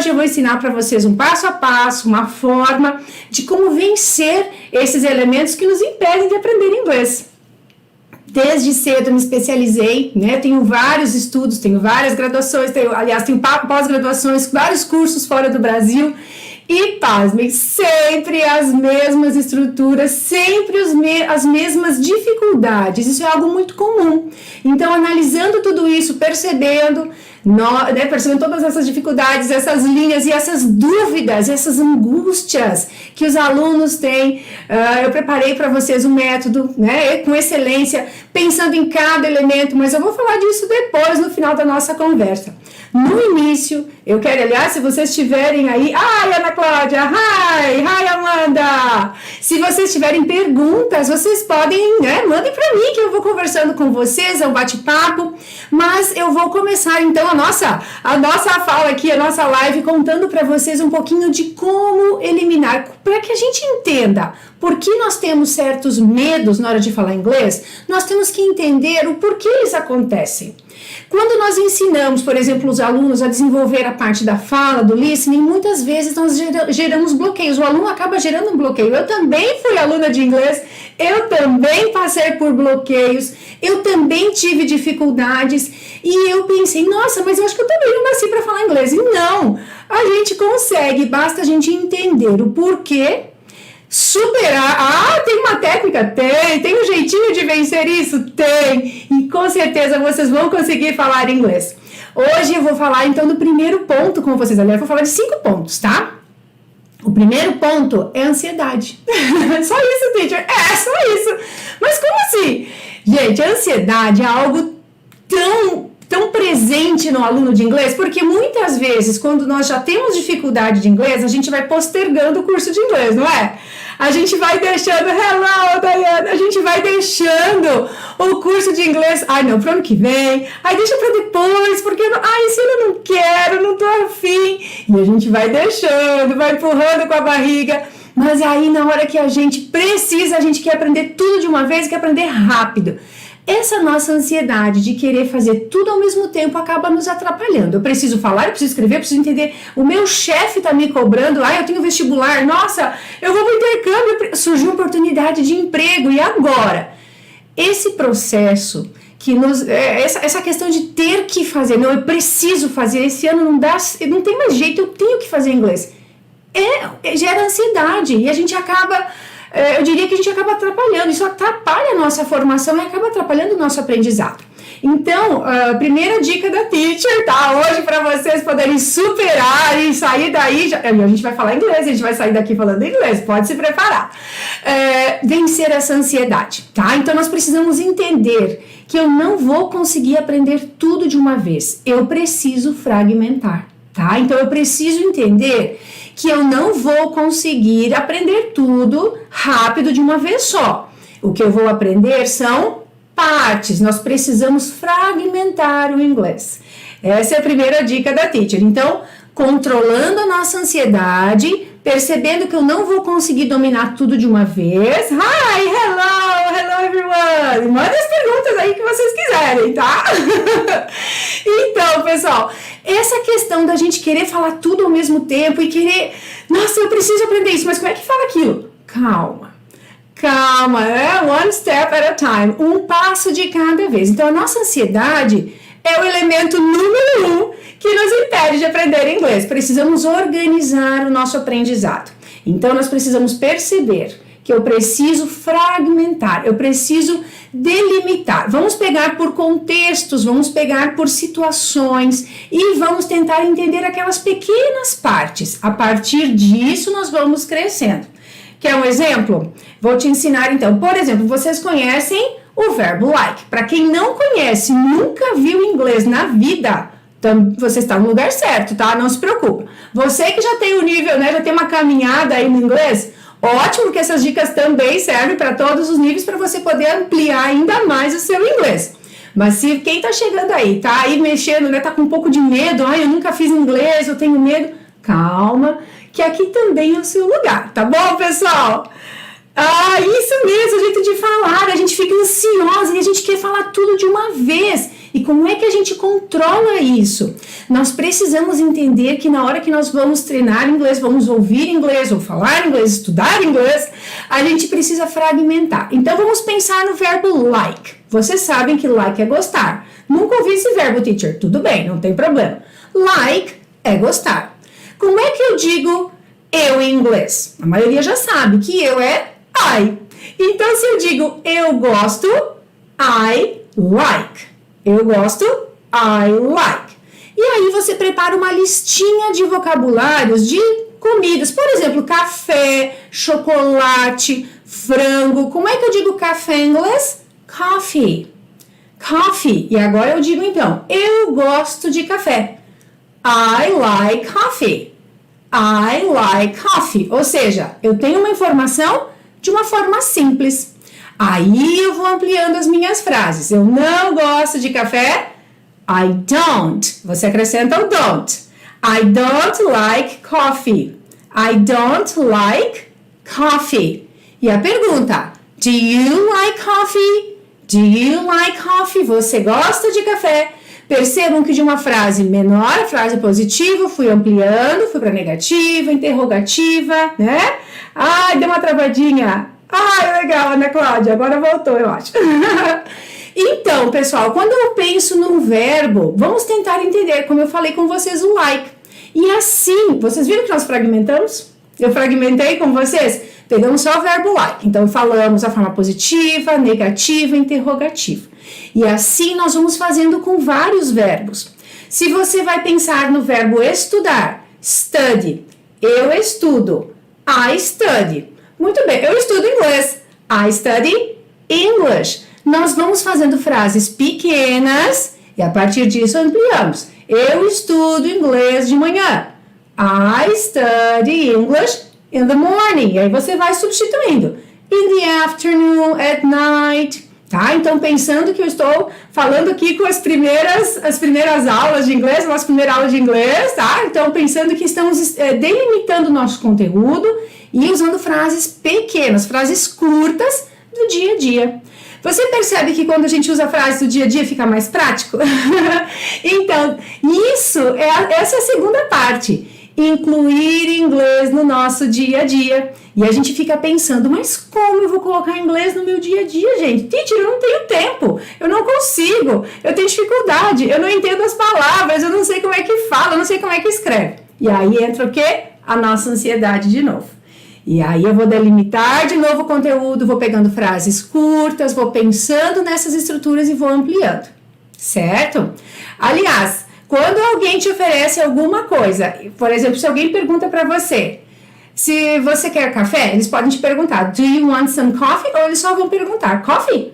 hoje eu vou ensinar para vocês um passo a passo, uma forma de como vencer esses elementos que nos impedem de aprender inglês. Desde cedo me especializei, né? Tenho vários estudos, tenho várias graduações, tenho pós-graduações, vários cursos fora do Brasil. E, pasmem, sempre as mesmas estruturas, sempre as mesmas dificuldades. Isso é algo muito comum. Então, analisando tudo isso, percebendo todas essas dificuldades, essas linhas e essas dúvidas, essas angústias que os alunos têm, eu preparei para vocês um método, né, com excelência, pensando em cada elemento, mas eu vou falar disso depois, no final da nossa conversa. No início, eu quero, aliás, se vocês tiverem aí... Ai, Ana Cláudia! Hi, Amanda! Se vocês tiverem perguntas, vocês podem, né? Mandem para mim, que eu vou conversando com vocês, é um bate-papo. Mas eu vou começar, então, a nossa fala aqui, a nossa live, contando para vocês um pouquinho de como eliminar, para que a gente entenda por que nós temos certos medos na hora de falar inglês, nós temos que entender o porquê eles acontecem. Quando nós ensinamos, por exemplo, os alunos a desenvolver a parte da fala, do listening, muitas vezes nós geramos bloqueios. O aluno acaba gerando um bloqueio. Eu também fui aluna de inglês, eu também passei por bloqueios, eu também tive dificuldades e eu pensei, nossa, mas eu acho que eu também não nasci para falar inglês. E não, a gente consegue, basta a gente entender o porquê, superar. Tem uma técnica? Tem um jeitinho de vencer isso? Tem, e com certeza vocês vão conseguir falar inglês. Hoje eu vou falar então do primeiro ponto com vocês, aliás, eu vou falar de 5 pontos, tá? O primeiro ponto é ansiedade. Só isso, teacher? Só isso. Mas como assim? Gente, a ansiedade é algo tão presente no aluno de inglês, porque muitas vezes, quando nós já temos dificuldade de inglês, a gente vai postergando o curso de inglês, não é? A gente vai deixando, hello, Diana, a gente vai deixando o curso de inglês, não, pro ano que vem, deixa pra depois, porque, esse ano eu não quero, não tô afim, e a gente vai deixando, vai empurrando com a barriga, mas aí na hora que a gente precisa, a gente quer aprender tudo de uma vez, quer aprender rápido. Essa nossa ansiedade de querer fazer tudo ao mesmo tempo acaba nos atrapalhando. Eu preciso falar, eu preciso escrever, eu preciso entender. O meu chefe está me cobrando, eu tenho vestibular, nossa, eu vou para o intercâmbio, surgiu oportunidade de emprego, e agora? Esse processo, essa questão de ter que fazer, não, eu preciso fazer, esse ano não dá, não tem mais jeito, eu tenho que fazer inglês. Gera ansiedade e a gente acaba... eu diria que a gente acaba atrapalhando, isso atrapalha a nossa formação e acaba atrapalhando o nosso aprendizado. Então, a primeira dica da teacher, tá? Hoje para vocês poderem superar e sair daí, a gente vai falar inglês, a gente vai sair daqui falando inglês, pode se preparar. Vencer essa ansiedade, tá? Então, nós precisamos entender que eu não vou conseguir aprender tudo de uma vez, eu preciso fragmentar, tá? Então, eu preciso entender que eu não vou conseguir aprender tudo rápido de uma vez só. O que eu vou aprender são partes, nós precisamos fragmentar o inglês. Essa é a primeira dica da teacher. Então, controlando a nossa ansiedade, percebendo que eu não vou conseguir dominar tudo de uma vez. Hello everyone! Manda as perguntas aí que vocês quiserem, tá? Então, pessoal, essa questão da gente querer falar tudo ao mesmo tempo e querer, nossa, eu preciso aprender isso, mas como é que fala aquilo? Calma, one step at a time, um passo de cada vez. Então, a nossa ansiedade é o elemento número 1 que nos impede de aprender inglês. Precisamos organizar o nosso aprendizado. Então, nós precisamos perceber que eu preciso fragmentar, eu preciso delimitar. Vamos pegar por contextos, vamos pegar por situações e vamos tentar entender aquelas pequenas partes. A partir disso, nós vamos crescendo. Quer um exemplo? Vou te ensinar então. Por exemplo, vocês conhecem o verbo like. Para quem não conhece, nunca viu inglês na vida, então você está no lugar certo, tá? Não se preocupa. Você que já tem o nível, né? Já tem uma caminhada aí no inglês, ótimo, porque essas dicas também servem para todos os níveis, para você poder ampliar ainda mais o seu inglês. Mas se quem tá chegando aí, tá aí mexendo, né? Tá com um pouco de medo, eu nunca fiz inglês, eu tenho medo. Calma, que aqui também é o seu lugar, tá bom, pessoal? Ah, isso mesmo, o jeito de falar. A gente fica ansiosa e a gente quer falar tudo de uma vez. E como é que a gente controla isso? Nós precisamos entender que na hora que nós vamos treinar inglês, vamos ouvir inglês, ou falar inglês, estudar inglês, a gente precisa fragmentar. Então vamos pensar no verbo like. Vocês sabem que like é gostar. Nunca ouvi esse verbo, teacher. Tudo bem, não tem problema. Like é gostar. Como é que eu digo eu em inglês? A maioria já sabe que eu é I. Então, se eu digo eu gosto, I like. Eu gosto, I like. E aí você prepara uma listinha de vocabulários de comidas. Por exemplo, café, chocolate, frango. Como é que eu digo café em inglês? Coffee. Coffee. E agora eu digo então, eu gosto de café. I like coffee. I like coffee. Ou seja, eu tenho uma informação de uma forma simples. Aí eu vou ampliando as minhas frases. Eu não gosto de café. I don't. Você acrescenta o don't. I don't like coffee. I don't like coffee. E a pergunta, do you like coffee? Do you like coffee? Você gosta de café? Percebam que de uma frase menor, frase positiva, fui ampliando, fui para negativa, interrogativa, né? Ai, deu uma travadinha. Ai, legal, Ana Cláudia, agora voltou, eu acho. Então, pessoal, quando eu penso num verbo, vamos tentar entender, como eu falei com vocês, o like. E assim, vocês viram que nós fragmentamos? Eu fragmentei com vocês? Pegamos só o verbo like. Então, falamos a forma positiva, negativa, interrogativa. E assim nós vamos fazendo com vários verbos. Se você vai pensar no verbo estudar, study, eu estudo, I study. Muito bem, eu estudo inglês, I study English. Nós vamos fazendo frases pequenas e a partir disso ampliamos. Eu estudo inglês de manhã, I study English in the morning. E aí você vai substituindo. In the afternoon, at night. Tá? Então, pensando que eu estou falando aqui com as primeiras aulas de inglês, nossa primeira aula de inglês, tá? Então, pensando que estamos delimitando o nosso conteúdo e usando frases pequenas, frases curtas do dia a dia. Você percebe que quando a gente usa frases do dia a dia fica mais prático? Então, essa é a segunda parte. Incluir inglês no nosso dia a dia. E a gente fica pensando, mas como eu vou colocar inglês no meu dia a dia, gente? Teacher, eu não tenho tempo, eu não consigo, eu tenho dificuldade, eu não entendo as palavras, eu não sei como é que fala, eu não sei como é que escreve. E aí entra o quê? A nossa ansiedade de novo. E aí eu vou delimitar de novo o conteúdo, vou pegando frases curtas, vou pensando nessas estruturas e vou ampliando, certo? Aliás, quando alguém te oferece alguma coisa, por exemplo, se alguém pergunta para você, se você quer café, eles podem te perguntar, do you want some coffee? Ou eles só vão perguntar, coffee?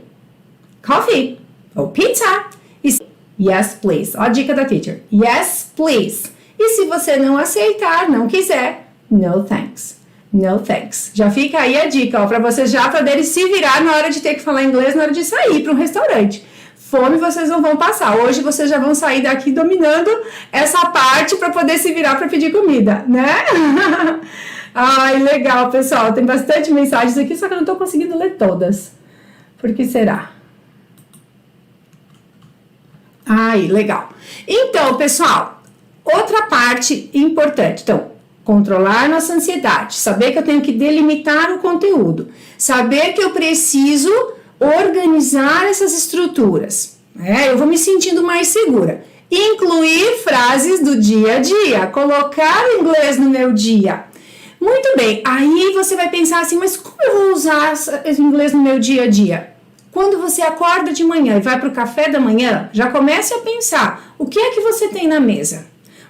Coffee? Ou pizza? Yes, please. Ó a dica da teacher. Yes, please. E se você não aceitar, não quiser, no thanks. No thanks. Já fica aí a dica, ó, para vocês já poderem se virar na hora de ter que falar inglês, na hora de sair para um restaurante. Fome vocês não vão passar. Hoje vocês já vão sair daqui dominando essa parte para poder se virar para pedir comida, né? Ai, legal, pessoal. Tem bastante mensagens aqui, só que eu não tô conseguindo ler todas. Por que será? Ai, legal. Então, pessoal, outra parte importante. Então, controlar nossa ansiedade. Saber que eu tenho que delimitar o conteúdo. Saber que eu preciso organizar essas estruturas. Eu vou me sentindo mais segura. Incluir frases do dia a dia. Colocar o inglês no meu dia. Muito bem, aí você vai pensar assim, mas como eu vou usar esse inglês no meu dia a dia? Quando você acorda de manhã e vai para o café da manhã, já comece a pensar, o que é que você tem na mesa?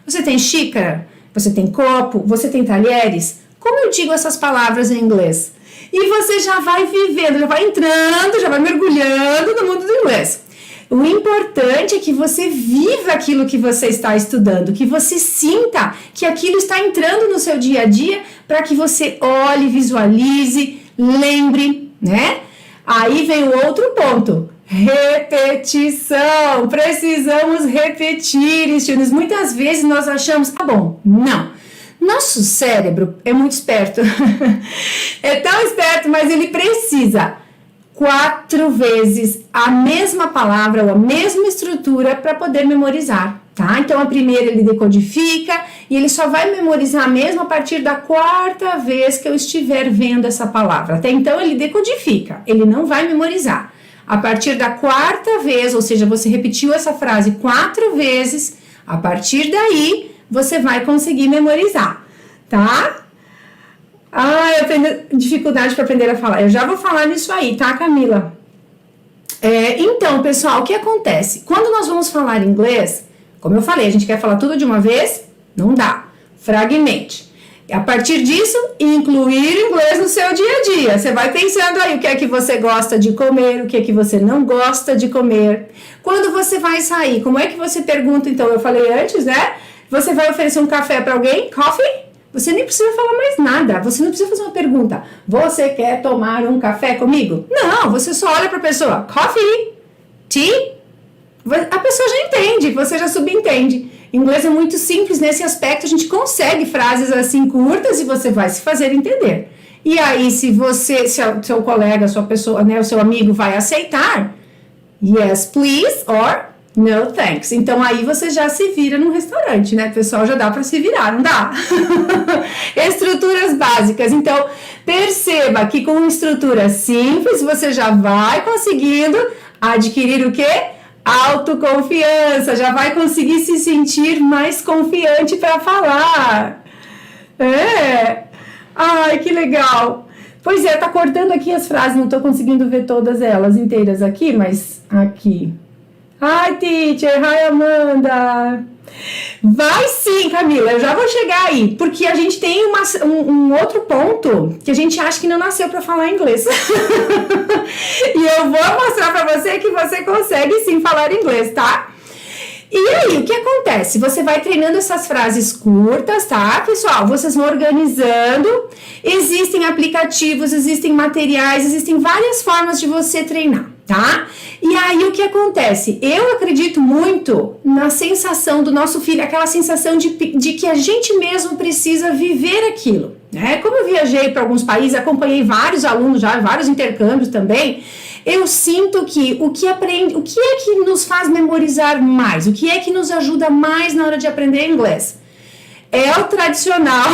Você tem xícara? Você tem copo? Você tem talheres? Como eu digo essas palavras em inglês? E você já vai vivendo, já vai entrando, já vai mergulhando no mundo do inglês. O importante é que você viva aquilo que você está estudando, que você sinta que aquilo está entrando no seu dia a dia, para que você olhe, visualize, lembre, né? Aí vem o outro ponto, repetição. Precisamos repetir, Cristianos. Muitas vezes nós achamos, tá bom, não. Nosso cérebro é muito esperto. É tão esperto, mas ele precisa 4 vezes a mesma palavra ou a mesma estrutura para poder memorizar, tá? Então, a primeira ele decodifica e ele só vai memorizar mesmo a partir da 4ª vez que eu estiver vendo essa palavra. Até então, ele decodifica, ele não vai memorizar. A partir da 4ª vez, ou seja, você repetiu essa frase 4 vezes, a partir daí, você vai conseguir memorizar, tá? Eu tenho dificuldade para aprender a falar. Eu já vou falar nisso aí, tá, Camila? Então, pessoal, o que acontece? Quando nós vamos falar inglês, como eu falei, a gente quer falar tudo de uma vez? Não dá. Fragmente. A partir disso, incluir inglês no seu dia a dia. Você vai pensando aí o que é que você gosta de comer, o que é que você não gosta de comer. Quando você vai sair, como é que você pergunta? Então, eu falei antes, né? Você vai oferecer um café para alguém? Coffee? Você nem precisa falar mais nada, você não precisa fazer uma pergunta. Você quer tomar um café comigo? Não, você só olha para a pessoa. Coffee? Tea? A pessoa já entende, você já subentende. Inglês é muito simples nesse aspecto, a gente consegue frases assim curtas e você vai se fazer entender. E aí, se seu colega, sua pessoa, né, o seu amigo vai aceitar, yes, please, or no thanks. Então aí você já se vira num restaurante, né, pessoal? Já dá para se virar, não dá? Estruturas básicas. Então perceba que com estrutura simples você já vai conseguindo adquirir o quê? Autoconfiança. Já vai conseguir se sentir mais confiante para falar. Ai, que legal. Pois é, tá cortando aqui as frases, não tô conseguindo ver todas elas inteiras aqui, mas aqui. Hi, teacher. Hi, Amanda. Vai sim, Camila. Eu já vou chegar aí. Porque a gente tem um outro ponto que a gente acha que não nasceu para falar inglês. E eu vou mostrar para você que você consegue sim falar inglês, tá? E aí, o que acontece? Você vai treinando essas frases curtas, tá, pessoal? Vocês vão organizando. Existem aplicativos, existem materiais, existem várias formas de você treinar, tá? E aí, o que acontece? Eu acredito muito na sensação do nosso filho, aquela sensação de que a gente mesmo precisa viver aquilo, né? Como eu viajei para alguns países, acompanhei vários alunos já, vários intercâmbios também, eu sinto que o que é que nos faz memorizar mais? O que é que nos ajuda mais na hora de aprender inglês? É o tradicional,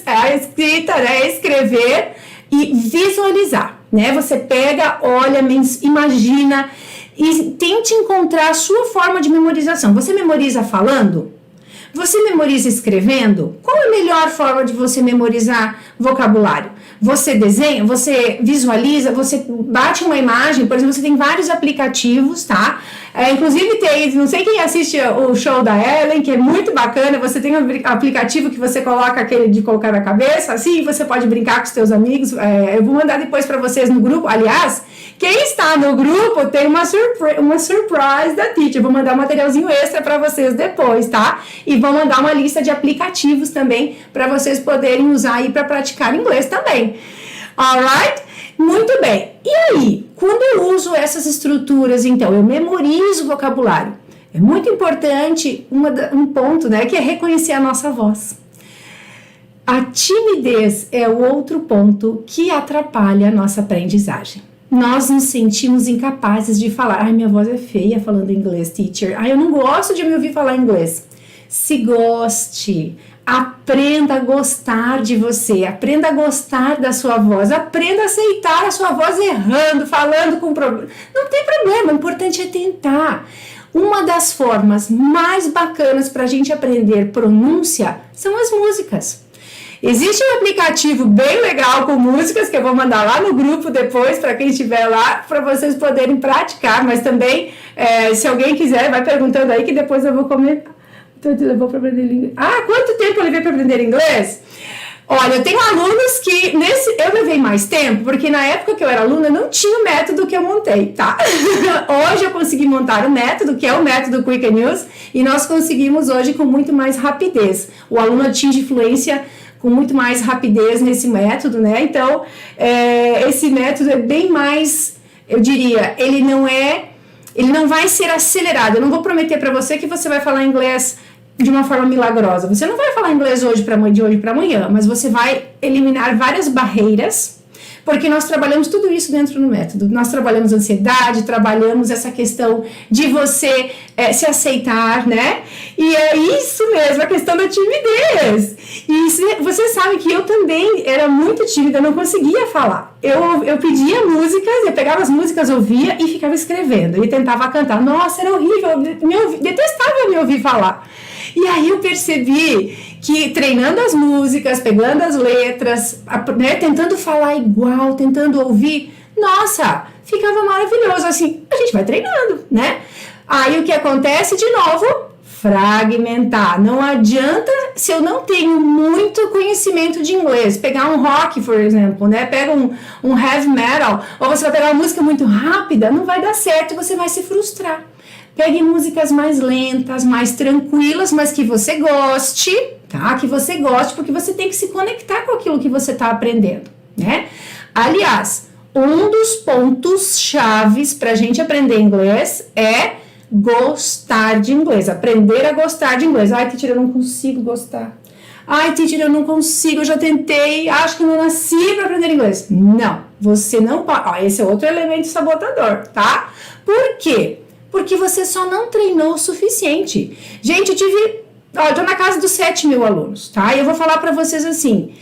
a escrita, né? Escrever e visualizar, né? Você pega, olha, imagina e tente encontrar a sua forma de memorização. Você memoriza falando? Você memoriza escrevendo? Qual é a melhor forma de você memorizar vocabulário? Você desenha, você visualiza, você bate uma imagem, por exemplo, você tem vários aplicativos, tá? Inclusive tem, não sei quem assiste o show da Ellen, que é muito bacana, você tem um aplicativo que você coloca aquele de colocar na cabeça, assim, você pode brincar com os seus amigos, eu vou mandar depois para vocês no grupo, aliás, quem está no grupo tem uma surprise da teacher, vou mandar um materialzinho extra para vocês depois, tá? E vou mandar uma lista de aplicativos também para vocês poderem usar aí para praticar inglês também. Alright? Muito bem. E aí, quando eu uso essas estruturas, então, eu memorizo o vocabulário. É muito importante um ponto, né, que é reconhecer a nossa voz. A timidez é o outro ponto que atrapalha a nossa aprendizagem. Nós nos sentimos incapazes de falar. Ai, minha voz é feia falando inglês, teacher. Ai, eu não gosto de me ouvir falar inglês. Se goste. Aprenda a gostar de você, aprenda a gostar da sua voz, aprenda a aceitar a sua voz errando, falando com problema. Não tem problema, o importante é tentar. Uma das formas mais bacanas para a gente aprender pronúncia são as músicas. Existe um aplicativo bem legal com músicas que eu vou mandar lá no grupo depois para quem estiver lá, para vocês poderem praticar, mas também, se alguém quiser, vai perguntando aí que depois eu vou comentar. Então, levou para aprender inglês. Quanto tempo eu levei para aprender inglês? Olha, eu tenho alunos que eu levei mais tempo, porque na época que eu era aluna não tinha o método que eu montei, tá? Hoje eu consegui montar o método, que é o método Quick and Use, e nós conseguimos hoje com muito mais rapidez. O aluno atinge fluência com muito mais rapidez nesse método, né? Então, esse método é bem mais, eu diria, ele não vai ser acelerado. Eu não vou prometer para você que você vai falar inglês de uma forma milagrosa. Você não vai falar inglês de hoje para amanhã, mas você vai eliminar várias barreiras, porque nós trabalhamos tudo isso dentro do método. Nós trabalhamos ansiedade, trabalhamos essa questão de você se aceitar, né? E é isso mesmo, a questão da timidez. E você sabe que eu também era muito tímida, não conseguia falar. Eu pedia músicas, eu pegava as músicas, ouvia e ficava escrevendo. E tentava cantar. Nossa, era horrível, detestava me ouvir falar. E aí eu percebi que treinando as músicas, pegando as letras, né, tentando falar igual, tentando ouvir, nossa, ficava maravilhoso. Assim, a gente vai treinando, né? Aí o que acontece de novo? Fragmentar. Não adianta, se eu não tenho muito conhecimento de inglês, pegar um rock, por exemplo, né? Pega um heavy metal, ou você vai pegar uma música muito rápida, não vai dar certo e você vai se frustrar. Pegue músicas mais lentas, mais tranquilas, mas que você goste, tá? Que você goste, porque você tem que se conectar com aquilo que você está aprendendo, né? Aliás, um dos pontos chaves para a gente aprender inglês é gostar de inglês, aprender a gostar de inglês. Ai, teacher, eu não consigo gostar. Ai, teacher, eu não consigo, eu já tentei, acho que não nasci para aprender inglês. Não, você não pode. Ó, esse é outro elemento sabotador, tá? Por quê? Porque você só não treinou o suficiente. Gente, eu tô na casa dos 7.000 alunos, tá? E eu vou falar para vocês assim,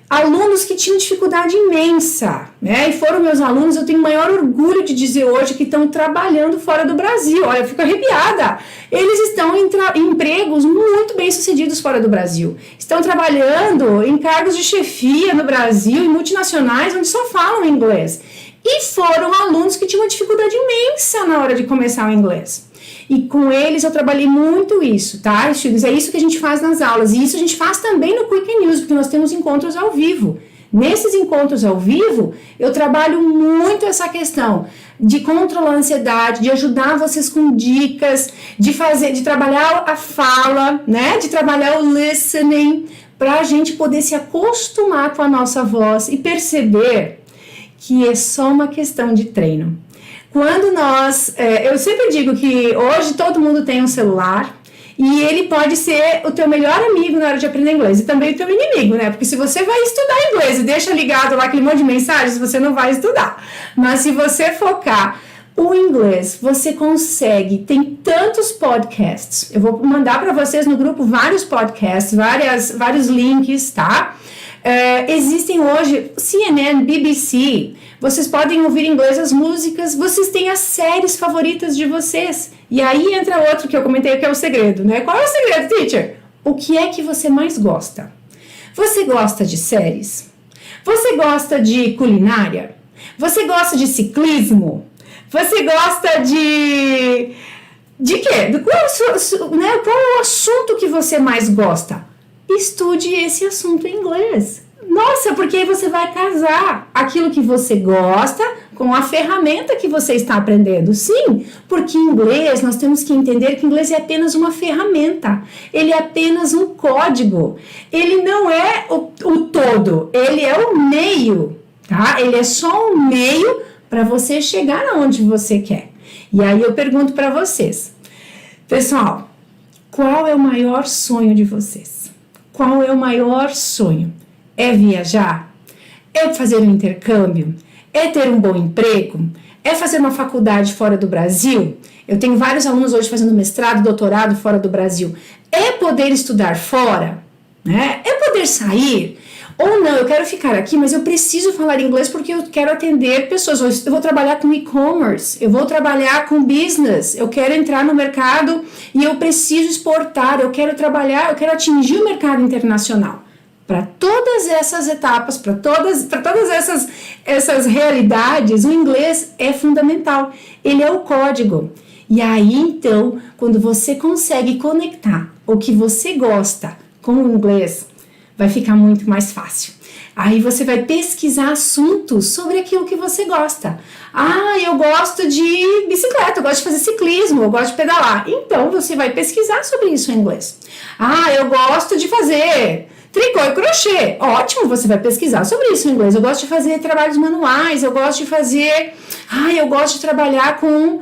alunos que tinham dificuldade imensa, né? E foram meus alunos, eu tenho maior orgulho de dizer hoje que estão trabalhando fora do Brasil. Olha, eu fico arrepiada. Eles estão em empregos muito bem sucedidos fora do Brasil. Estão trabalhando em cargos de chefia no Brasil, em multinacionais, onde só falam inglês. E foram alunos que tinham uma dificuldade imensa na hora de começar o inglês. E com eles eu trabalhei muito isso, tá, estudos? É isso que a gente faz nas aulas. E isso a gente faz também no Quick News, porque nós temos encontros ao vivo. Nesses encontros ao vivo, eu trabalho muito essa questão de controlar a ansiedade, de ajudar vocês com dicas, de trabalhar a fala, né? De trabalhar o listening, para a gente poder se acostumar com a nossa voz e perceber que é só uma questão de treino. Quando eu sempre digo que hoje todo mundo tem um celular e ele pode ser o teu melhor amigo na hora de aprender inglês e também o teu inimigo, né? Porque se você vai estudar inglês e deixa ligado lá aquele monte de mensagens, você não vai estudar. Mas se você focar o inglês, você consegue, tem tantos podcasts. Eu vou mandar para vocês no grupo vários podcasts, vários links, tá? Existem hoje CNN, BBC, vocês podem ouvir em inglês as músicas, vocês têm as séries favoritas de vocês. E aí entra outro que eu comentei que é o segredo, né? Qual é o segredo, teacher? O que é que você mais gosta? Você gosta de séries? Você gosta de culinária? Você gosta de ciclismo? Você gosta de quê? Qual é o assunto que você mais gosta? Estude esse assunto em inglês. Nossa, porque aí você vai casar aquilo que você gosta com a ferramenta que você está aprendendo. Sim, porque em inglês nós temos que entender que inglês é apenas uma ferramenta. Ele é apenas um código. Ele não é o todo, ele é o meio, tá? Ele é só um meio para você chegar aonde você quer. E aí eu pergunto para vocês, pessoal, qual é o maior sonho de vocês? Qual é o maior sonho? É viajar? É fazer um intercâmbio? É ter um bom emprego? É fazer uma faculdade fora do Brasil? Eu tenho vários alunos hoje fazendo mestrado, doutorado fora do Brasil. É poder estudar fora? Né? É poder sair? Ou não, eu quero ficar aqui, mas eu preciso falar inglês porque eu quero atender pessoas. Eu vou trabalhar com e-commerce, eu vou trabalhar com business, eu quero entrar no mercado e eu preciso exportar, eu quero atingir o mercado internacional. Para todas essas etapas, para todas essas realidades, o inglês é fundamental. Ele é o código. E aí, então, quando você consegue conectar o que você gosta com o inglês, vai ficar muito mais fácil. Aí você vai pesquisar assuntos sobre aquilo que você gosta. Ah, eu gosto de bicicleta, eu gosto de fazer ciclismo, eu gosto de pedalar. Então, você vai pesquisar sobre isso em inglês. Ah, eu gosto de fazer tricô e crochê. Ótimo, você vai pesquisar sobre isso em inglês. Eu gosto de fazer trabalhos manuais, eu gosto de trabalhar com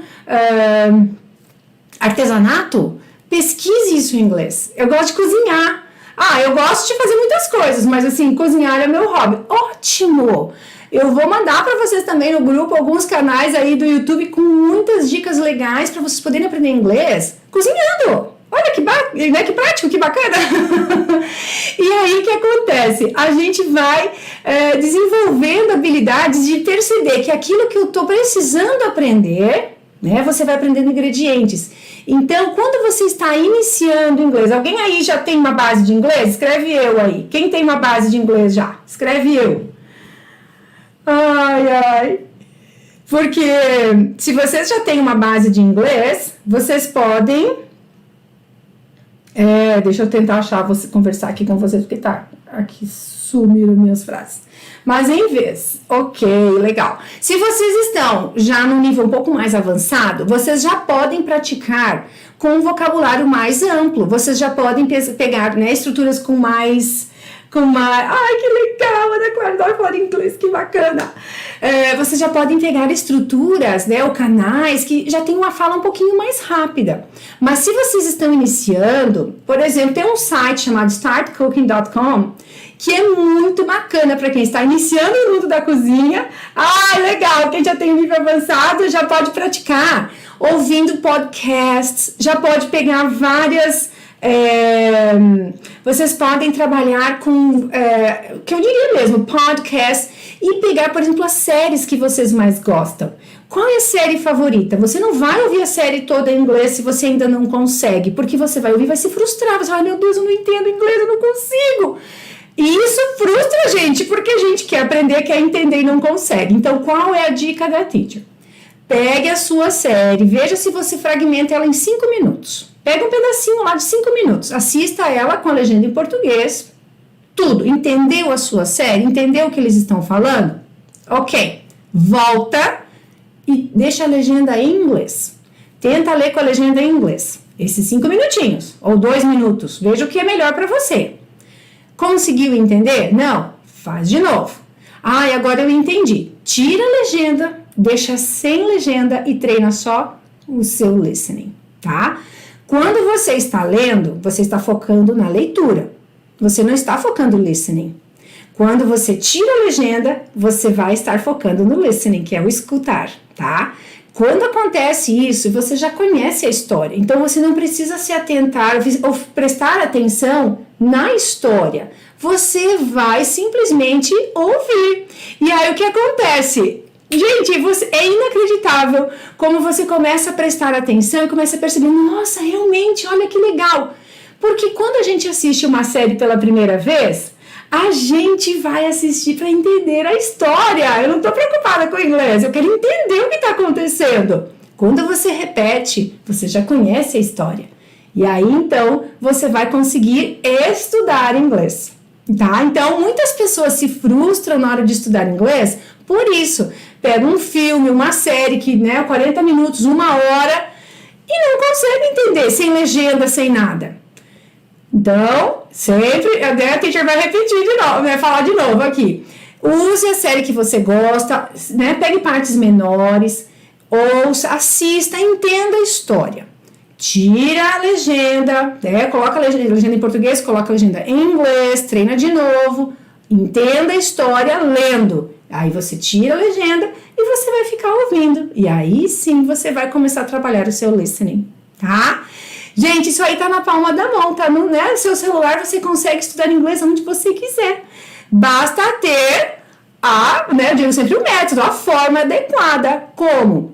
artesanato. pesquise isso em inglês. Eu gosto de cozinhar. Eu gosto de fazer muitas coisas, mas assim, cozinhar é meu hobby. Ótimo! Eu vou mandar para vocês também no grupo alguns canais aí do YouTube com muitas dicas legais para vocês poderem aprender inglês cozinhando. Olha que prático, que bacana! E aí, o que acontece? A gente vai desenvolvendo habilidades de perceber que aquilo que eu estou precisando aprender, né, você vai aprendendo ingredientes. Então, quando você está iniciando inglês, alguém aí já tem uma base de inglês? Escreve eu aí. Quem tem uma base de inglês já? Escreve eu. Ai. Porque se vocês já têm uma base de inglês, vocês podem... deixa eu tentar conversar aqui com vocês, porque tá aqui sumiram minhas frases. Mas em vez, ok, legal. Se vocês estão já num nível um pouco mais avançado, vocês já podem praticar com um vocabulário mais amplo. Vocês já podem pegar, né, estruturas com mais... Ai, que legal, Ana Clara, adoro falar inglês, que bacana. Vocês já podem pegar estruturas, né, ou canais que já tem uma fala um pouquinho mais rápida. Mas se vocês estão iniciando, por exemplo, tem um site chamado startcooking.com, que é muito bacana para quem está iniciando no mundo da cozinha. Legal, quem já tem um nível avançado já pode praticar, ouvindo podcasts, já pode pegar várias... vocês podem trabalhar com, que eu diria mesmo, podcast, e pegar, por exemplo, as séries que vocês mais gostam. Qual é a série favorita? Você não vai ouvir a série toda em inglês se você ainda não consegue, porque você vai ouvir, vai se frustrar, você vai, meu Deus, eu não entendo inglês, eu não consigo. E isso frustra a gente, porque a gente quer aprender, quer entender e não consegue. Então, qual é a dica da teacher? Pegue a sua série, veja se você fragmenta ela em 5 minutos. Pega um pedacinho lá de 5 minutos, assista ela com a legenda em português, tudo. Entendeu a sua série? Entendeu o que eles estão falando? Ok, volta e deixa a legenda em inglês. Tenta ler com a legenda em inglês, esses 5 minutinhos, ou 2 minutos, veja o que é melhor para você. Conseguiu entender? Não? Faz de novo. Agora eu entendi. Tira a legenda, deixa sem legenda e treina só o seu listening, tá? Quando você está lendo, você está focando na leitura. Você não está focando no listening. Quando você tira a legenda, você vai estar focando no listening, que é o escutar, tá? Quando acontece isso, você já conhece a história. Então, você não precisa se atentar ou prestar atenção na história. Você vai simplesmente ouvir. E aí, o que acontece? Gente, é inacreditável como você começa a prestar atenção e começa a perceber, nossa, realmente, olha que legal. Porque quando a gente assiste uma série pela primeira vez, a gente vai assistir para entender a história. Eu não estou preocupada com o inglês, eu quero entender o que está acontecendo. Quando você repete, você já conhece a história. E aí, então, você vai conseguir estudar inglês. Tá? Então, muitas pessoas se frustram na hora de estudar inglês por isso. Pega um filme, uma série que, 40 minutos, 1 hora, e não consegue entender, sem legenda, sem nada. Então, sempre, a teacher vai repetir de novo, vai falar de novo aqui. Use a série que você gosta, pegue partes menores, ouça, assista, entenda a história. Tira a legenda, coloca a legenda em português, coloca a legenda em inglês, treina de novo, entenda a história lendo. Aí você tira a legenda e você vai ficar ouvindo. E aí sim você vai começar a trabalhar o seu listening, tá? Gente, isso aí tá na palma da mão, tá no seu celular, você consegue estudar inglês onde você quiser. Basta ter eu digo sempre o método, a forma adequada. Como?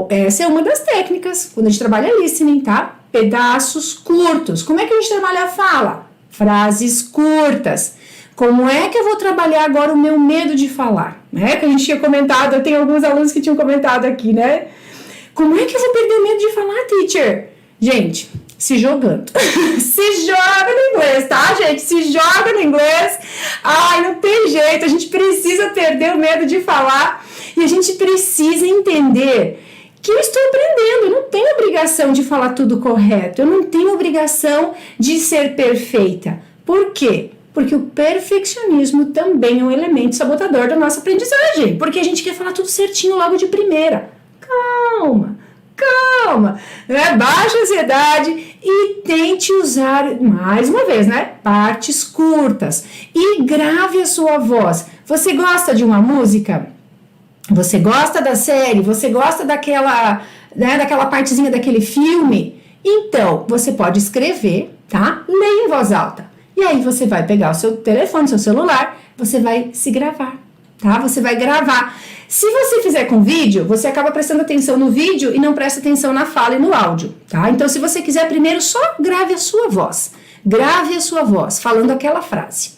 Essa é uma das técnicas, quando a gente trabalha listening, tá? Pedaços curtos. Como é que a gente trabalha a fala? Frases curtas. Como é que eu vou trabalhar agora o meu medo de falar? Que a gente tinha comentado, eu tenho alguns alunos que tinham comentado aqui, né? Como é que eu vou perder o medo de falar, teacher? Gente, se jogando. Se joga no inglês, tá, gente? Se joga no inglês. Não tem jeito, a gente precisa perder o medo de falar e a gente precisa entender que eu estou aprendendo, eu não tenho obrigação de falar tudo correto, eu não tenho obrigação de ser perfeita. Por quê? Porque o perfeccionismo também é um elemento sabotador da nossa aprendizagem, porque a gente quer falar tudo certinho logo de primeira. Calma, Calma, né? Baixa a ansiedade e tente usar, mais uma vez, né? Partes curtas e grave a sua voz. Você gosta de uma música? Você gosta da série? Você gosta daquela, né, daquela partezinha daquele filme? Então, você pode escrever, tá? Leia em voz alta. E aí você vai pegar o seu telefone, seu celular, você vai se gravar, tá? Você vai gravar. Se você fizer com vídeo, você acaba prestando atenção no vídeo e não presta atenção na fala e no áudio, tá? Então, se você quiser, primeiro só grave a sua voz. Grave a sua voz, falando aquela frase.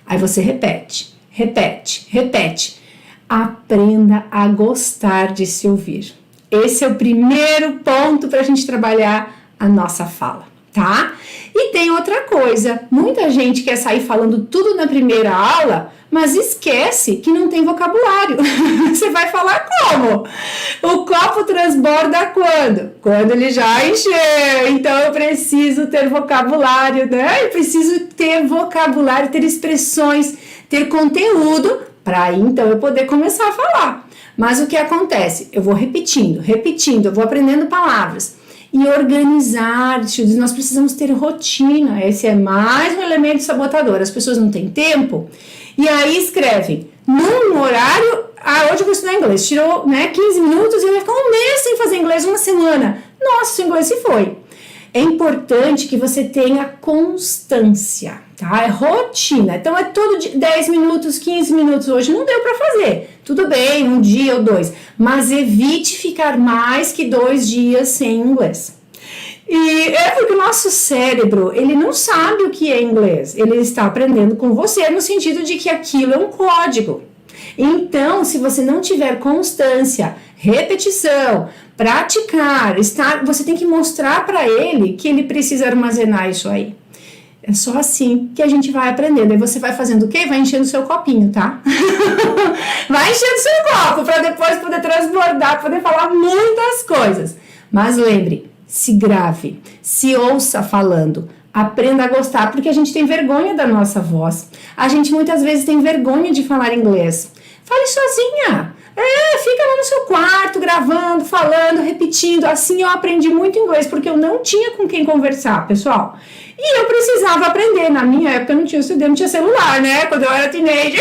Aí você repete, repete, repete. Aprenda a gostar de se ouvir. Esse é o primeiro ponto para a gente trabalhar a nossa fala, tá? E tem outra coisa, muita gente quer sair falando tudo na primeira aula, mas esquece que não tem vocabulário. Você vai falar como? O copo transborda quando? Quando ele já encheu. Então eu preciso ter vocabulário, né? Eu preciso ter vocabulário, ter expressões, ter conteúdo para aí então eu poder começar a falar. Mas o que acontece? Eu vou repetindo, eu vou aprendendo palavras. E organizar, nós precisamos ter rotina. Esse é mais um elemento sabotador. As pessoas não têm tempo e aí escrevem num horário, hoje eu vou estudar inglês, tirou, né, 15 minutos e vai ficar um mês sem fazer inglês, uma semana. Nossa, seu inglês se foi. É importante que você tenha constância, tá? É rotina. Então é todo dia, 10 minutos, 15 minutos. Hoje não deu para fazer. Tudo bem, um dia ou dois. Mas evite ficar mais que 2 dias sem inglês. E é porque o nosso cérebro, ele não sabe o que é inglês. Ele está aprendendo com você no sentido de que aquilo é um código. Então, se você não tiver constância, repetição, praticar, você tem que mostrar para ele que ele precisa armazenar isso aí. É só assim que a gente vai aprendendo. Aí você vai fazendo o quê? Vai enchendo o seu copinho, tá? Vai enchendo o seu copo para depois poder transbordar, poder falar muitas coisas. Mas lembre, se grave, se ouça falando. Aprenda a gostar, porque a gente tem vergonha da nossa voz. A gente muitas vezes tem vergonha de falar inglês. Fale sozinha. Fica lá no seu quarto, gravando, falando, repetindo. Assim eu aprendi muito inglês, porque eu não tinha com quem conversar, pessoal. E eu precisava aprender. Na minha época não tinha CD, não tinha celular, né? Quando eu era teenager,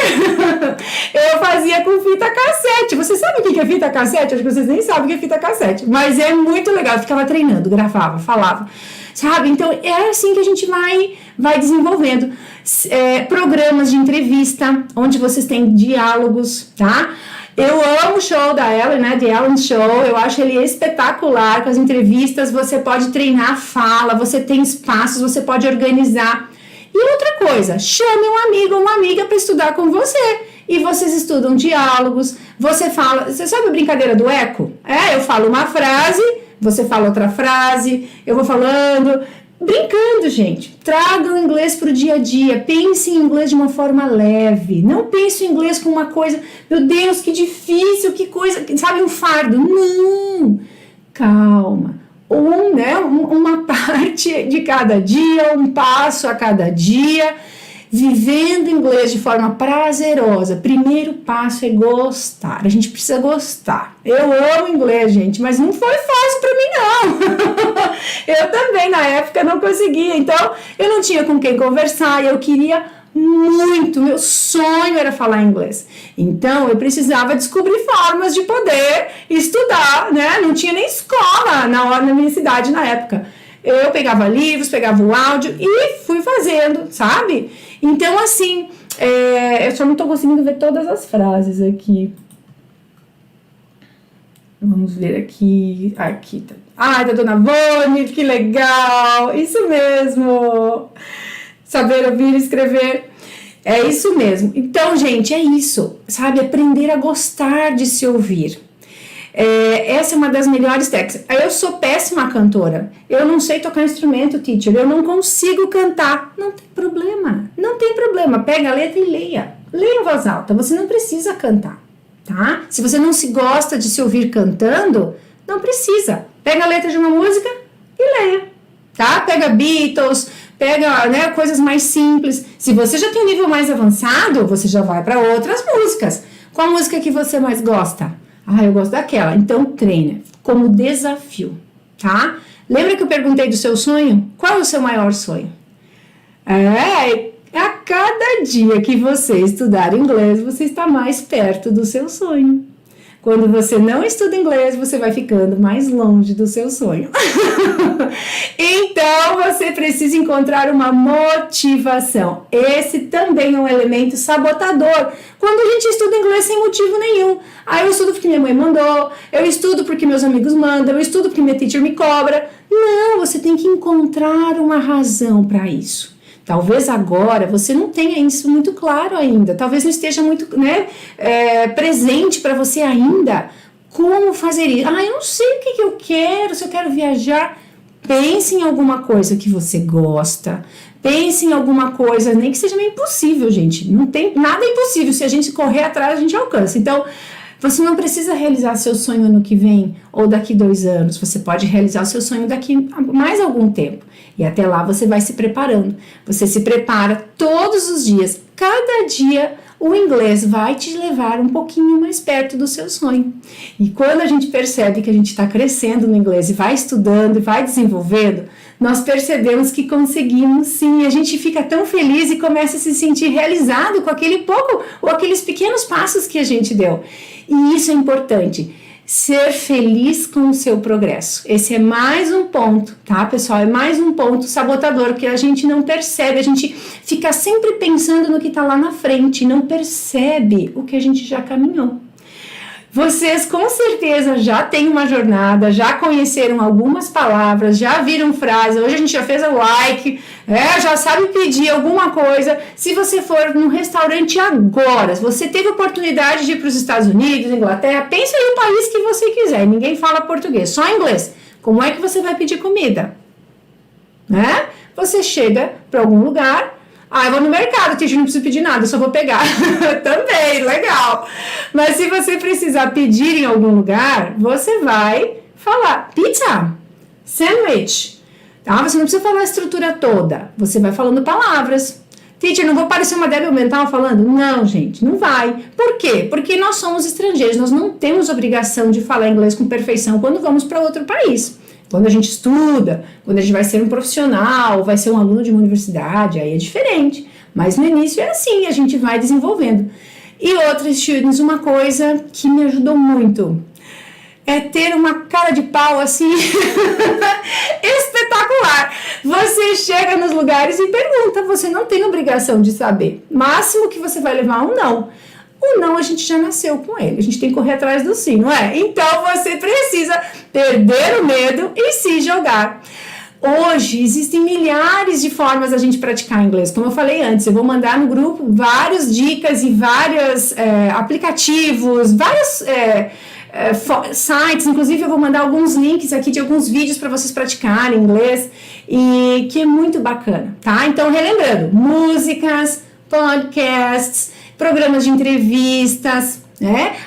eu fazia com fita cassete. Você sabe o que é fita cassete? Acho que vocês nem sabem o que é fita cassete. Mas é muito legal. Eu ficava treinando, gravava, falava. Sabe? Então, é assim que a gente vai desenvolvendo. Programas de entrevista, onde vocês têm diálogos, tá? Eu amo o show da Ellen, né? The Ellen Show. Eu acho ele espetacular. Com as entrevistas, você pode treinar a fala, você tem espaços, você pode organizar. E outra coisa, chame um amigo ou uma amiga para estudar com você. E vocês estudam diálogos. Você fala... Você sabe a brincadeira do eco? Eu falo uma frase, você fala outra frase, eu vou falando... Brincando, gente. Traga o inglês para o dia a dia. Pense em inglês de uma forma leve. Não pense em inglês com uma coisa... Meu Deus, que difícil, que coisa... Sabe, um fardo. Não. Calma. Uma parte de cada dia, um passo a cada dia. Vivendo inglês de forma prazerosa. Primeiro passo é gostar. A gente precisa gostar. Eu amo inglês, gente, mas não foi fácil para mim, não. Eu também, na época, não conseguia. Então, eu não tinha com quem conversar. Eu queria muito. Meu sonho era falar inglês. Então, eu precisava descobrir formas de poder estudar, né? Não tinha nem escola na minha cidade na época. Eu pegava livros, pegava o áudio e fui fazendo, sabe? Então, assim, eu só não tô conseguindo ver todas as frases aqui. Vamos ver aqui. Aqui tá. Da Dona Vone, que legal! Isso mesmo! Saber ouvir e escrever. É isso mesmo. Então, gente, é isso. Sabe? Aprender a gostar de se ouvir. Essa é uma das melhores técnicas. Eu sou péssima cantora. Eu não sei tocar instrumento, teacher. Eu não consigo cantar. Não tem problema. Não tem problema. Pega a letra e leia. Leia em voz alta. Você não precisa cantar, tá? Se você não se gosta de se ouvir cantando, não precisa. Pega a letra de uma música e leia, tá? Pega Beatles, pega, né, coisas mais simples. Se você já tem um nível mais avançado, você já vai para outras músicas. Qual música que você mais gosta? Ah, eu gosto daquela. Então, treina como desafio, tá? Lembra que eu perguntei do seu sonho? Qual é o seu maior sonho? A cada dia que você estudar inglês, você está mais perto do seu sonho. Quando você não estuda inglês, você vai ficando mais longe do seu sonho. Então, você precisa encontrar uma motivação. Esse também é um elemento sabotador. Quando a gente estuda inglês sem motivo nenhum. Eu estudo porque minha mãe mandou, eu estudo porque meus amigos mandam, eu estudo porque minha teacher me cobra. Não, você tem que encontrar uma razão para isso. Talvez agora você não tenha isso muito claro ainda, talvez não esteja muito presente para você ainda como fazer isso. Eu não sei o que eu quero, se eu quero viajar. Pense em alguma coisa que você gosta, pense em alguma coisa, nem que seja meio impossível, gente. Não tem nada impossível, se a gente correr atrás a gente alcança. Então, você não precisa realizar seu sonho ano que vem ou daqui 2 anos. Você pode realizar o seu sonho daqui a mais algum tempo. E até lá você vai se preparando. Você se prepara todos os dias. Cada dia o inglês vai te levar um pouquinho mais perto do seu sonho. E quando a gente percebe que a gente está crescendo no inglês e vai estudando e vai desenvolvendo, nós percebemos que conseguimos sim, a gente fica tão feliz e começa a se sentir realizado com aquele pouco ou aqueles pequenos passos que a gente deu. E isso é importante, ser feliz com o seu progresso. Esse é mais um ponto, tá, pessoal? É mais um ponto sabotador que a gente não percebe, a gente fica sempre pensando no que tá lá na frente, não percebe o que a gente já caminhou. Vocês com certeza já têm uma jornada, já conheceram algumas palavras, já viram frases, hoje a gente já fez o like, já sabe pedir alguma coisa. Se você for num restaurante agora, se você teve a oportunidade de ir para os Estados Unidos, Inglaterra, pense em um país que você quiser, ninguém fala português, só inglês. Como é que você vai pedir comida? Você chega para algum lugar, eu vou no mercado, não preciso pedir nada, eu só vou pegar. Também, legal. Mas se você precisar pedir em algum lugar, você vai falar pizza, sandwich, tá? Você não precisa falar a estrutura toda, você vai falando palavras. Teacher, não vou parecer uma débil mental falando? Não, gente, não vai. Por quê? Porque nós somos estrangeiros, nós não temos obrigação de falar inglês com perfeição quando vamos para outro país. Quando a gente estuda, quando a gente vai ser um profissional, vai ser um aluno de uma universidade, aí é diferente. Mas no início é assim, a gente vai desenvolvendo. E outra, students, uma coisa que me ajudou muito é ter uma cara de pau assim, espetacular. Você chega nos lugares e pergunta, você não tem obrigação de saber. Máximo que você vai levar um não. O não a gente já nasceu com ele, a gente tem que correr atrás do sim, não é? Então você precisa perder o medo e se jogar. Hoje existem milhares de formas da gente praticar inglês, como eu falei antes, eu vou mandar no grupo várias dicas e vários aplicativos, vários sites, inclusive eu vou mandar alguns links aqui de alguns vídeos para vocês praticarem inglês, e que é muito bacana, tá? Então relembrando, músicas, podcasts, programas de entrevistas,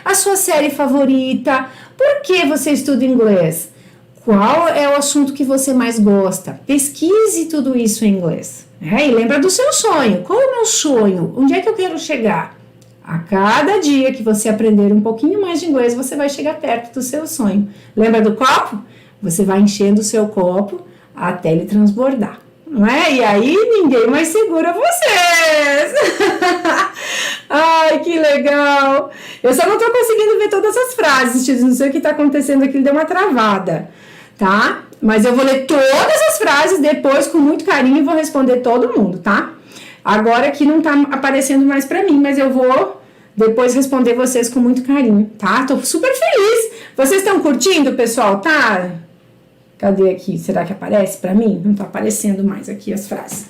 a sua série favorita. Por que você estuda inglês? Qual é o assunto que você mais gosta? Pesquise tudo isso em inglês. E lembra do seu sonho. Qual é o meu sonho? Onde é que eu quero chegar? A cada dia que você aprender um pouquinho mais de inglês, você vai chegar perto do seu sonho. Lembra do copo? Você vai enchendo o seu copo até ele transbordar. Não é? E aí ninguém mais segura vocês. Ai, que legal. Eu só não tô conseguindo ver todas as frases, não sei o que tá acontecendo aqui, deu uma travada, tá? Mas eu vou ler todas as frases depois com muito carinho e vou responder todo mundo, tá? Agora aqui não tá aparecendo mais pra mim, mas eu vou depois responder vocês com muito carinho, tá? Tô super feliz. Vocês estão curtindo, pessoal, tá? Cadê aqui? Será que aparece pra mim? Não tá aparecendo mais aqui as frases.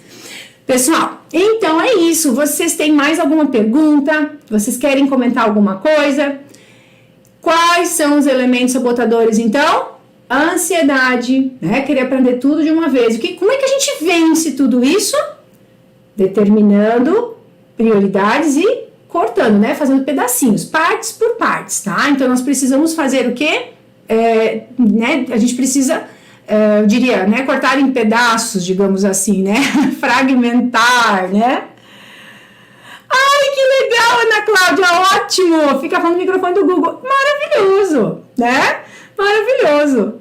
Pessoal, então é isso. Vocês têm mais alguma pergunta? Vocês querem comentar alguma coisa? Quais são os elementos sabotadores, então? Ansiedade, querer aprender tudo de uma vez. Como é que a gente vence tudo isso? Determinando prioridades e cortando, fazendo pedacinhos, partes por partes, tá? Então, nós precisamos fazer o quê? A gente precisa... eu diria, cortar em pedaços, digamos assim, fragmentar, Ai, que legal, Ana Cláudia, ótimo! Fica falando no microfone do Google. Maravilhoso, né? Maravilhoso.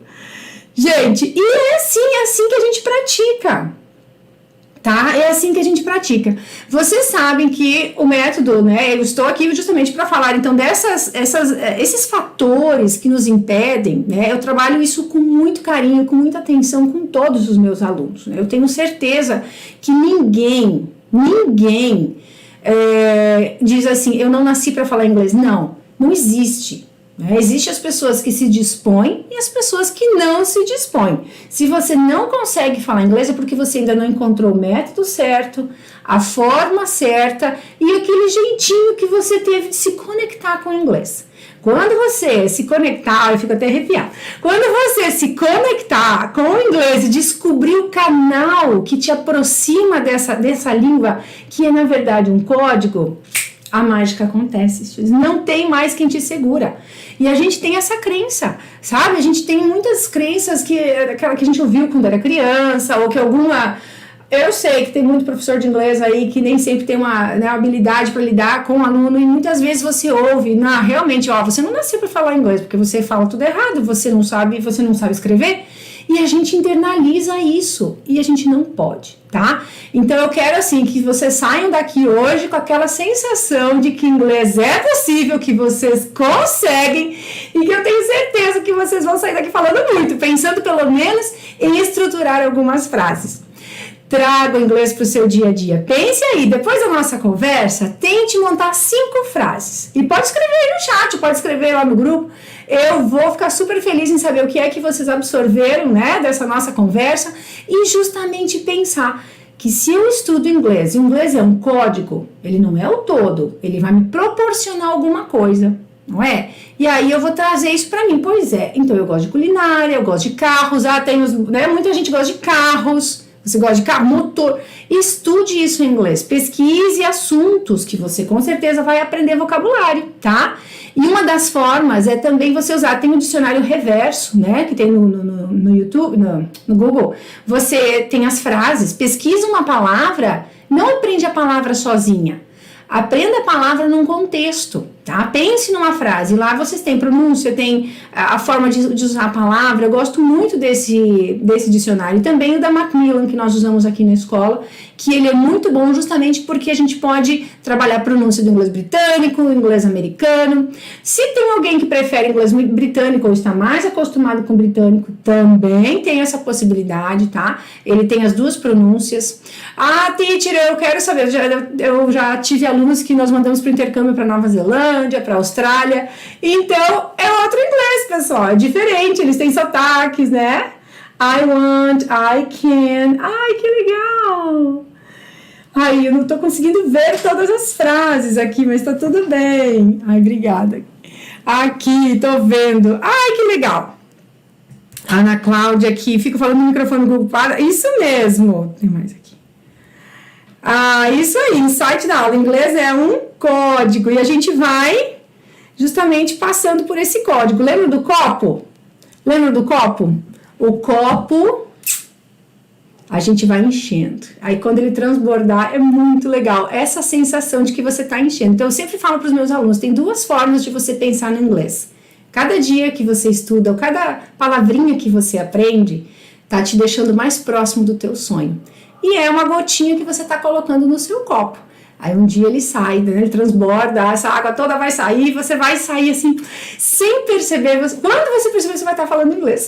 Gente, e é assim que a gente pratica. Tá? É assim que a gente pratica. Vocês sabem que o método, né? Eu estou aqui justamente para falar, então, esses fatores que nos impedem, né? Eu trabalho isso com muito carinho, com muita atenção com todos os meus alunos, né? Eu tenho certeza que ninguém diz assim, eu não nasci para falar inglês. Não existe. Existem as pessoas que se dispõem e as pessoas que não se dispõem. Se você não consegue falar inglês é porque você ainda não encontrou o método certo, a forma certa e aquele jeitinho que você teve de se conectar com o inglês. Quando você se conectar, eu fico até arrepiada. Quando você se conectar com o inglês e descobrir o canal que te aproxima dessa língua, que é na verdade um código, a mágica acontece. Não tem mais quem te segura. E a gente tem essa crença, sabe? A gente tem muitas crenças aquela que a gente ouviu quando era criança, ou que alguma... Eu sei que tem muito professor de inglês aí que nem sempre tem uma habilidade para lidar com o aluno, e muitas vezes você ouve, realmente, você não nasceu para falar inglês, porque você fala tudo errado, você não sabe escrever, e a gente internaliza isso, e a gente não pode, tá? Então eu quero assim que vocês saiam daqui hoje com aquela sensação de que inglês é possível, que vocês conseguem, e que eu tenho certeza que vocês vão sair daqui falando muito, pensando pelo menos em estruturar algumas frases. Traga o inglês para o seu dia a dia. Pense aí, depois da nossa conversa, tente montar 5 frases. E pode escrever aí no chat, pode escrever lá no grupo. Eu vou ficar super feliz em saber o que é que vocês absorveram, né, dessa nossa conversa. E justamente pensar que se eu estudo inglês, e o inglês é um código, ele não é o todo, ele vai me proporcionar alguma coisa, não é? E aí eu vou trazer isso para mim. Pois é, então eu gosto de culinária, eu gosto de carros, muita gente gosta de carros. Você gosta de carro, motor, estude isso em inglês, pesquise assuntos que você com certeza vai aprender vocabulário, tá? E uma das formas é também você usar, tem um dicionário reverso, né, que tem no YouTube, no Google, você tem as frases, pesquisa uma palavra, não aprende a palavra sozinha, aprenda a palavra num contexto, tá? Pense numa frase, lá vocês têm pronúncia, tem a forma de usar a palavra. Eu gosto muito desse dicionário, e também o da Macmillan, que nós usamos aqui na escola, que ele é muito bom justamente porque a gente pode trabalhar a pronúncia do inglês britânico, o inglês americano. Se tem alguém que prefere inglês britânico ou está mais acostumado com o britânico, também tem essa possibilidade, tá? Ele tem as 2 pronúncias. Ah, teacher, eu quero saber, eu já tive alunos que nós mandamos para o intercâmbio para Nova Zelândia, para Austrália, então é outro inglês, pessoal, é diferente, eles têm sotaques, né? I want, I can, ai, que legal! Ai, eu não tô conseguindo ver todas as frases aqui, mas tá tudo bem. Ai, obrigada. Aqui, tô vendo. Ai, que legal. Ana Cláudia aqui, fico falando no microfone do Google para. Isso mesmo. Tem mais aqui. Ah, isso aí, insight da aula. Inglês é um código e a gente vai justamente passando por esse código. Lembra do copo? Lembra do copo? O copo... a gente vai enchendo. Aí quando ele transbordar, é muito legal. Essa sensação de que você está enchendo. Então eu sempre falo para os meus alunos, tem 2 formas de você pensar no inglês. Cada dia que você estuda, ou cada palavrinha que você aprende, tá te deixando mais próximo do teu sonho. E é uma gotinha que você está colocando no seu copo. Aí um dia ele sai, né? Ele transborda, essa água toda vai sair, você vai sair assim, sem perceber. Quando você perceber, você vai estar falando inglês.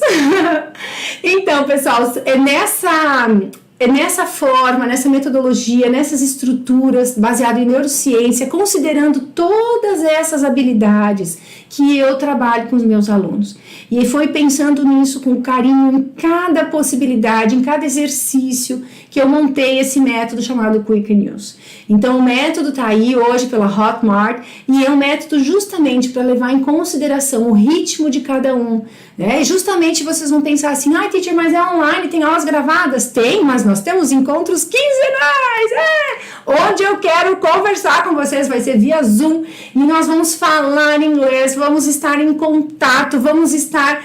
Então, pessoal, é nessa forma, nessa metodologia, nessas estruturas, baseado em neurociência, considerando todas essas habilidades que eu trabalho com os meus alunos. E foi pensando nisso com carinho em cada possibilidade, em cada exercício, que eu montei esse método chamado Quick News. Então o método está aí hoje pela Hotmart e é um método justamente para levar em consideração o ritmo de cada um, né? E justamente vocês vão pensar assim, teacher, mas é online, tem aulas gravadas? Tem, mas nós temos encontros quinzenais, onde eu quero conversar com vocês, vai ser via Zoom e nós vamos falar inglês, vamos estar em contato, vamos estar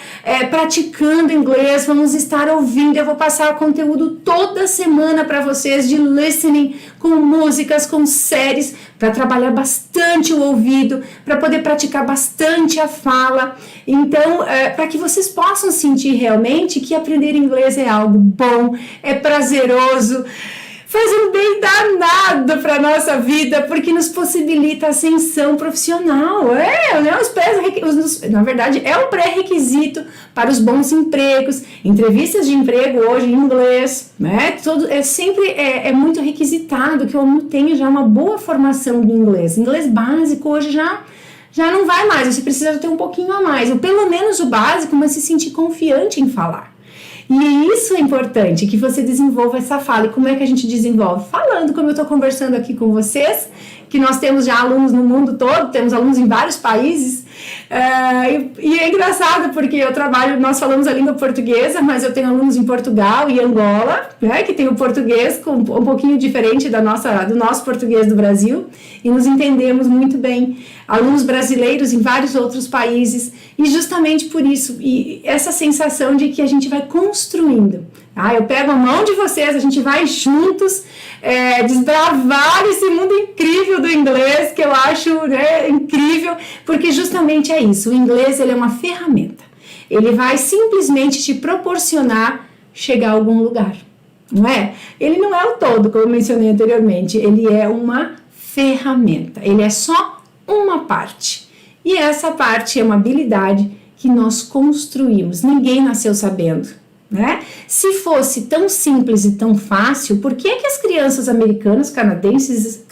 praticando inglês, vamos estar ouvindo, eu vou passar conteúdo toda semana semana para vocês de listening, com músicas, com séries, para trabalhar bastante o ouvido, para poder praticar bastante a fala. Então, para que vocês possam sentir realmente que aprender inglês é algo bom, é prazeroso, faz um bem danado para a nossa vida, porque nos possibilita ascensão profissional. Na verdade, é um pré-requisito para os bons empregos, entrevistas de emprego hoje em inglês, né? Sempre é muito requisitado que o aluno tenha já uma boa formação de inglês. Inglês básico hoje já não vai mais, você precisa ter um pouquinho a mais, ou pelo menos o básico, mas se sentir confiante em falar. E isso é importante, que você desenvolva essa fala. E como é que a gente desenvolve? Falando, como eu estou conversando aqui com vocês, que nós temos já alunos no mundo todo, temos alunos em vários países, e é engraçado porque nós falamos a língua portuguesa, mas eu tenho alunos em Portugal e Angola, né, que tem o português um pouquinho diferente do nosso português do Brasil, e nos entendemos muito bem. Alunos brasileiros em vários outros países, e justamente por isso, e essa sensação de que a gente vai construindo. Eu pego a mão de vocês, a gente vai juntos desbravar esse mundo incrível do inglês, que eu acho, né, incrível, porque justamente é isso. O inglês, ele é uma ferramenta. Ele vai simplesmente te proporcionar chegar a algum lugar, não é? Ele não é o todo, como eu mencionei anteriormente. Ele é uma ferramenta. Ele é só uma parte. E essa parte é uma habilidade que nós construímos. Ninguém nasceu sabendo, né? Se fosse tão simples e tão fácil, por que as crianças americanas, canadenses,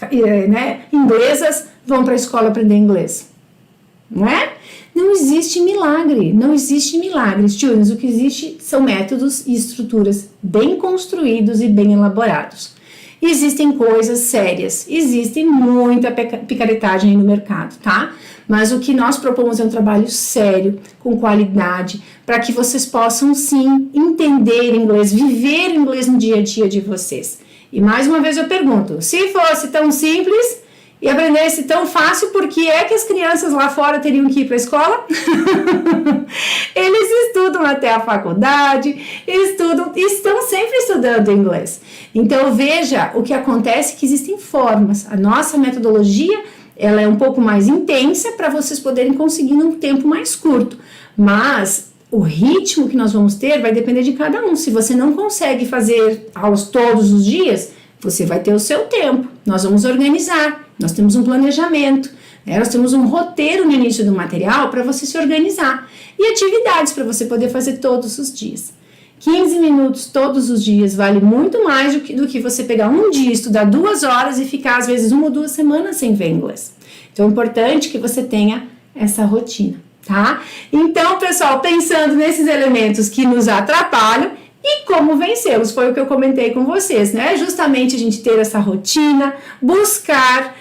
inglesas vão para a escola aprender inglês? Não é? Não existe milagre, não existe milagre, students. O que existe são métodos e estruturas bem construídos e bem elaborados. Existem coisas sérias, existe muita picaretagem aí no mercado, tá? Mas o que nós propomos é um trabalho sério, com qualidade, para que vocês possam sim entender inglês, viver inglês no dia a dia de vocês. E mais uma vez eu pergunto, se fosse tão simples e aprendesse tão fácil, por que é que as crianças lá fora teriam que ir para a escola? Eles estudam até a faculdade, estão sempre estudando inglês. Então veja o que acontece, que existem formas. A nossa metodologia, ela é um pouco mais intensa para vocês poderem conseguir num tempo mais curto, mas o ritmo que nós vamos ter vai depender de cada um. Se você não consegue fazer aulas todos os dias, você vai ter o seu tempo. Nós vamos organizar, nós temos um planejamento, né? Nós temos um roteiro no início do material para você se organizar e atividades para você poder fazer todos os dias. 15 minutos todos os dias vale muito mais do que você pegar um dia, estudar 2 horas e ficar às vezes 1 ou 2 semanas sem ver inglês. Então é importante que você tenha essa rotina, tá? Então, pessoal, pensando nesses elementos que nos atrapalham e como vencê-los, foi o que eu comentei com vocês, né? Justamente a gente ter essa rotina, buscar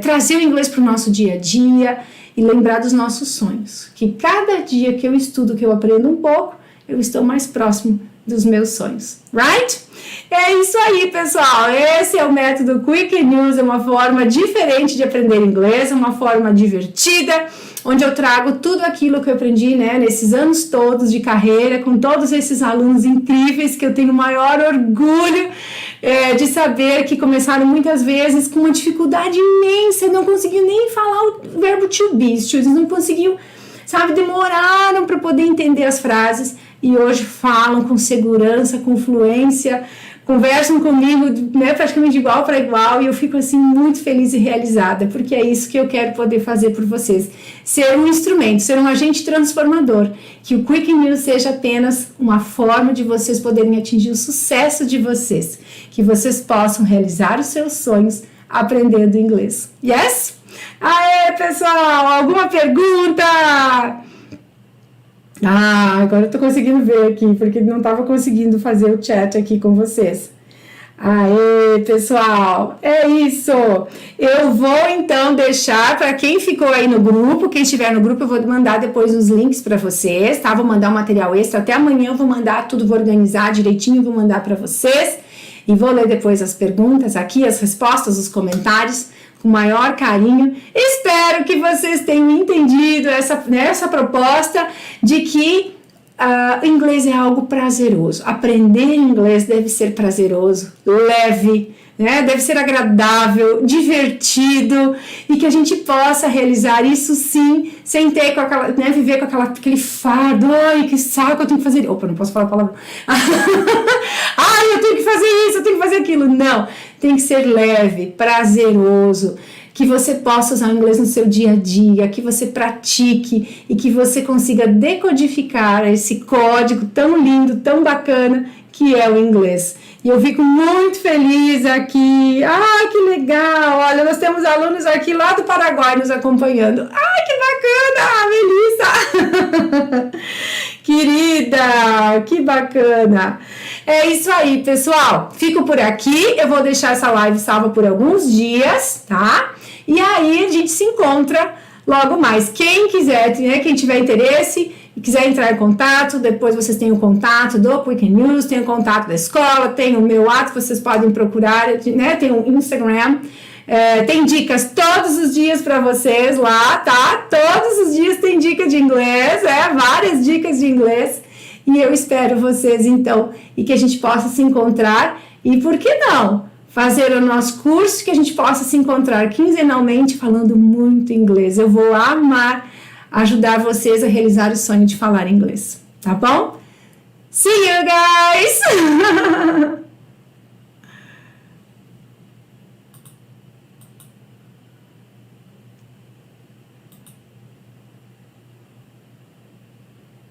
trazer o inglês para o nosso dia a dia e lembrar dos nossos sonhos. Que cada dia que eu estudo, que eu aprendo um pouco, eu estou mais próximo dos meus sonhos, right? É isso aí, pessoal. Esse é o método Quick News, é uma forma diferente de aprender inglês, uma forma divertida, onde eu trago tudo aquilo que eu aprendi, né, nesses anos todos de carreira, com todos esses alunos incríveis que eu tenho o maior orgulho de saber que começaram muitas vezes com uma dificuldade imensa, não conseguiam nem falar o verbo to be, eles não conseguiam, demoraram para poder entender as frases e hoje falam com segurança, com fluência, conversam comigo, né, praticamente de igual para igual, e eu fico assim muito feliz e realizada, porque é isso que eu quero poder fazer por vocês, ser um instrumento, ser um agente transformador, que o Quick News seja apenas uma forma de vocês poderem atingir o sucesso de vocês, que vocês possam realizar os seus sonhos aprendendo inglês. Yes? Aê, pessoal, alguma pergunta? Agora eu tô conseguindo ver aqui, porque não estava conseguindo fazer o chat aqui com vocês. Aê, pessoal, é isso. Eu vou então deixar para quem ficou aí no grupo, quem estiver no grupo, eu vou mandar depois os links para vocês, tá? Vou mandar um material extra, até amanhã eu vou mandar tudo, vou organizar direitinho, vou mandar para vocês e vou ler depois as perguntas aqui, as respostas, os comentários, com o maior carinho. Espero que vocês tenham entendido essa proposta de que inglês é algo prazeroso. Aprender inglês deve ser prazeroso, leve, né? Deve ser agradável, divertido, e que a gente possa realizar isso sim, sem ter com aquela, né, viver com aquele fardo. Ai, que saco, eu tenho que fazer. Opa, não posso falar a palavra. Ai, eu tenho que fazer isso, eu tenho que fazer aquilo. Não, tem que ser leve, prazeroso, que você possa usar o inglês no seu dia a dia, que você pratique e que você consiga decodificar esse código tão lindo, tão bacana que é o inglês. E eu fico muito feliz aqui. Ai, que legal! Olha, nós temos alunos aqui lá do Paraguai nos acompanhando. Ai, que bacana, Melissa! Querida, que bacana! É isso aí, pessoal. Fico por aqui. Eu vou deixar essa live salva por alguns dias, tá? E aí a gente se encontra logo mais. Quem quiser, né, quem tiver interesse e quiser entrar em contato, depois vocês têm o contato do Quick News, tem o contato da escola, tem o meu WhatsApp, vocês podem procurar, né, tem o Instagram, tem dicas todos os dias para vocês lá, tá? Todos os dias tem dica de inglês, várias dicas de inglês, e eu espero vocês então, e que a gente possa se encontrar, e por que não? Fazer o nosso curso, que a gente possa se encontrar quinzenalmente falando muito inglês. Eu vou amar ajudar vocês a realizar o sonho de falar inglês, tá bom? See you guys!